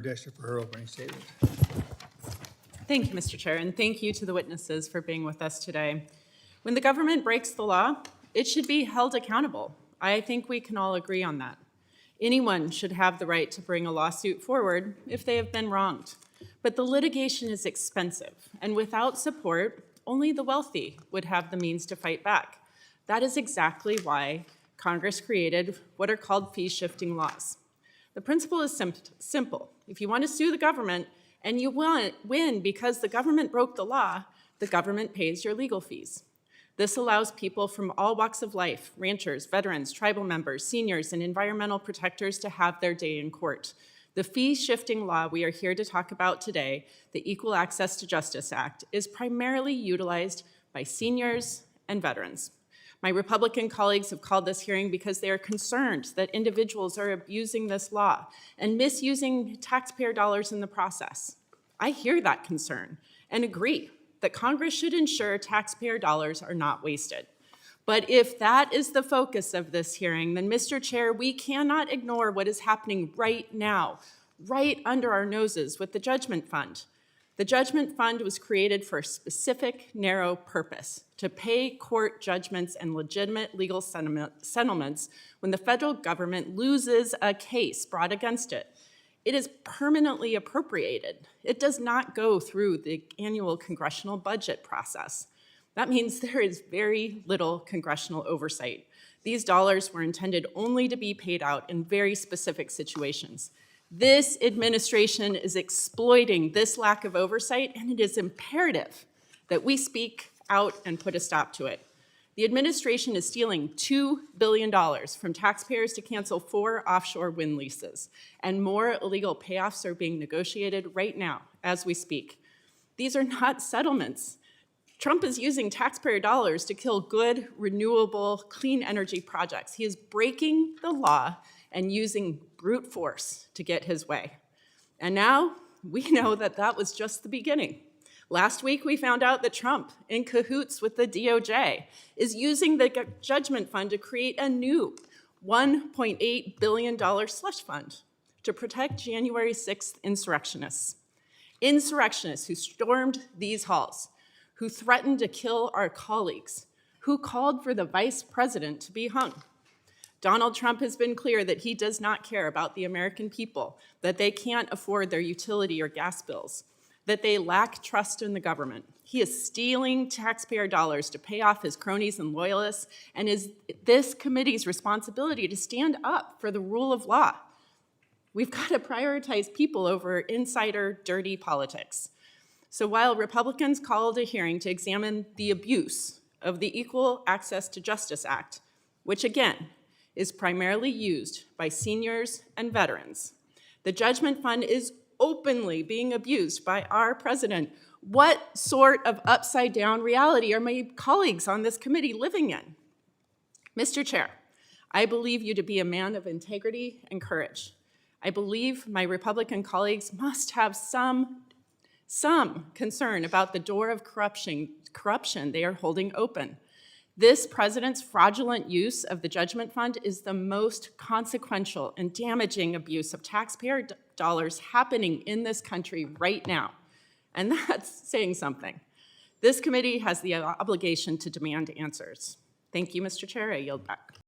Dexter for her opening statement. Thank you, Mr. Chair, and thank you to the witnesses for being with us today. When the government breaks the law, it should be held accountable. I think we can all agree on that. Anyone should have the right to bring a lawsuit forward if they have been wronged. But the litigation is expensive, and without support, only the wealthy would have the means to fight back. That is exactly why Congress created what are called fee-shifting laws. The principle is simple. If you want to sue the government and you win because the government broke the law, the government pays your legal fees. This allows people from all walks of life, ranchers, veterans, tribal members, seniors, and environmental protectors to have their day in court. The fee-shifting law we are here to talk about today, the Equal Access to Justice Act, is primarily utilized by seniors and veterans. My Republican colleagues have called this hearing because they are concerned that individuals are abusing this law and misusing taxpayer dollars in the process. I hear that concern and agree that Congress should ensure taxpayer dollars are not wasted. But if that is the focus of this hearing, then Mr. Chair, we cannot ignore what is happening right now, right under our noses with the Judgment Fund. The Judgment Fund was created for a specific, narrow purpose: to pay court judgments and legitimate legal settlements when the federal government loses a case brought against it. It is permanently appropriated. It does not go through the annual congressional budget process. That means there is very little congressional oversight. These dollars were intended only to be paid out in very specific situations. This administration is exploiting this lack of oversight, and it is imperative that we speak out and put a stop to it. The administration is stealing $2 billion from taxpayers to cancel 4 offshore wind leases, and more illegal payoffs are being negotiated right now as we speak. These are not settlements. Trump is using taxpayer dollars to kill good, renewable, clean energy projects. He is breaking the law and using brute force to get his way. And now we know that that was just the beginning. Last week, we found out that Trump, in cahoots with the DOJ, is using the Judgment Fund to create a new $1.8 billion slush fund to protect January 6th insurrectionists. Insurrectionists who stormed these halls, who threatened to kill our colleagues, who called for the vice president to be hung. Donald Trump has been clear that he does not care about the American people, that they can't afford their utility or gas bills, that they lack trust in the government. He is stealing taxpayer dollars to pay off his cronies and loyalists, and is this committee's responsibility to stand up for the rule of law. We've got to prioritize people over insider dirty politics. So while Republicans called a hearing to examine the abuse of the Equal Access to Justice Act, which again is primarily used by seniors and veterans, the Judgment Fund is openly being abused by our president. What sort of upside-down reality are my colleagues on this committee living in? Mr. Chair, I believe you to be a man of integrity and courage. I believe my Republican colleagues must have some concern about the door of corruption they are holding open. This president's fraudulent use of the Judgment Fund is the most consequential and damaging abuse of taxpayer dollars happening in this country right now. And that's saying something. This committee has the obligation to demand answers. Thank you, Mr. Chair. I yield back.